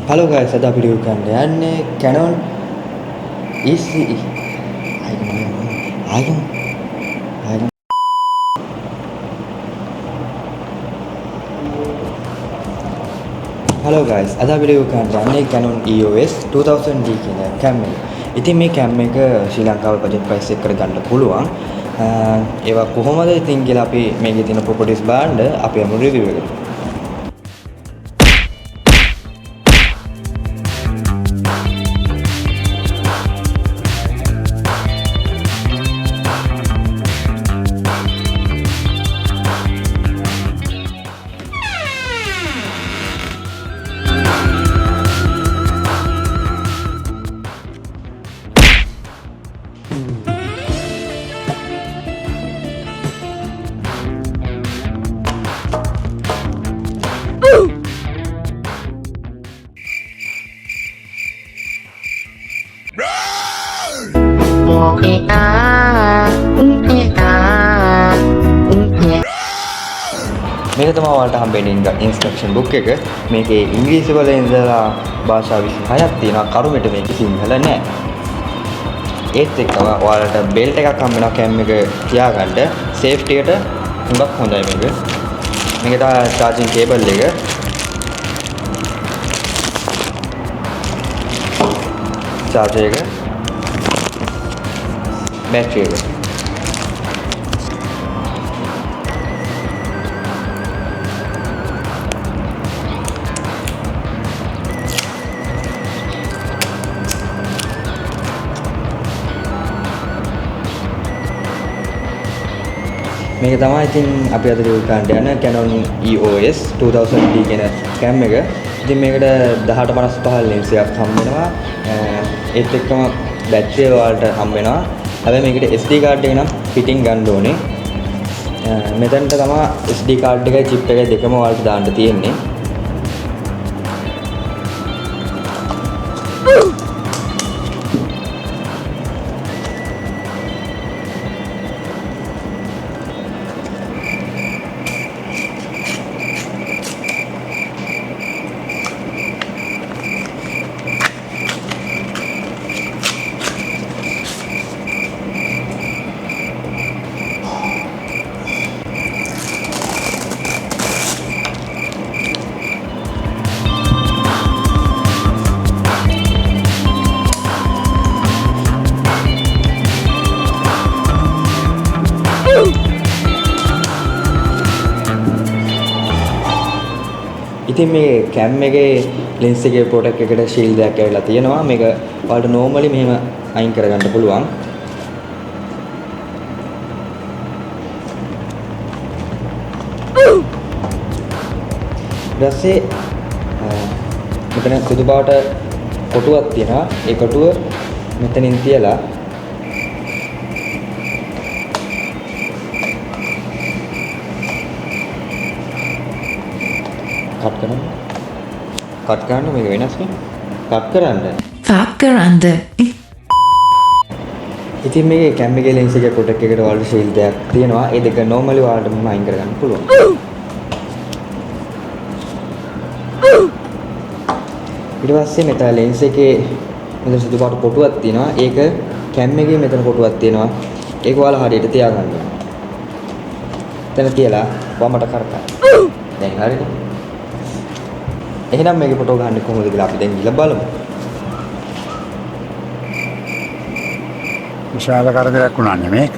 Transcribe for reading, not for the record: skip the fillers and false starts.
Hello guys, ada video kan යන්නේ Canon ECE ආයුම් Hello guys, ada video kan යන්නේ Canon EOS 2000D කියන cam එක. ඉතින් මේ cam එක ශ්‍රී ලංකාවේ budget price එක කරගන්න පුළුවන්. ඒවා කොහොමද ඉතින් කියලා අපි මේකේ තියෙන properties බලන්න අපි යමු review එකට. මේක තමයි ඔයාලට හම්බෙන්නේ ඉන්ස්ට්‍රක්ෂන් බුක් එක. මේකේ ඉංග්‍රීසි වල ඉඳලා භාෂා 26ක් තියෙනවා. කරුමෙට මේක සිංහල නෑ. ඒත් එක්කම ඔයාලට බෙල්ට් එකක් හම්බ වෙනවා කැම් එක තියාගන්න. සේෆ්ටි එකට හුඟක් හොඳයි මේක. මේක තමයි charging cable එක. charger එක. battery එක. මේක තමයි ඉතින් අපි අද රිවිව් කරන්න යන Canon EOS 2000D කියන cam එක. ඉතින් මේකට 1855 lens එකක් හම්බ වෙනවා. ඒත් එක්කම battery වලට හම්බ වෙනවා. හැබැයි මේකට SD card එක නම් fitting ගන්න ඕනේ. මෙතනට තමයි SD card එකයි chip එකයි දෙකම වලට දාන්න තියෙන්නේ. ඉතින් මේ cam එකේ lens එකේ protect එකට shield එකක් ඇවිල්ලා තියෙනවා. මේක ඔයාලට normally මෙහෙම අයින් කරගන්න පුළුවන්. ඊට පස්සේ මෙතන සුදු පාට කොටුවක් තියෙනවා. ඒ කොටුව මෙතනින් තියලා කට් කරන්න මේක වෙනස් නේ. කට් කරන්න. ඉතින් මේකේ cam එකේ lens එකේ protect එකට වලට shield එකක් තියෙනවා. ඒ දෙක normally ඔයාලට මම අයින් කරගන්න පුළුවන්. ඊට පස්සේ මෙතන lens එකේ මෙතන සුදු පාට කොටුවක් තියෙනවා. ඒක cam එකේ මෙතන කොටුවක් තියෙනවා. ඒක ඔයාලා හරියට තියාගන්න ඕනේ. එතන තියලා වමට කරකවන්න. දැන් හරිද? එහෙනම් මේකේ ෆොටෝ ගන්න කොහොමද කියලා අපි දැන් ගිහලා බලමු. විශාල කරදරයක් වුණා නේ මේක.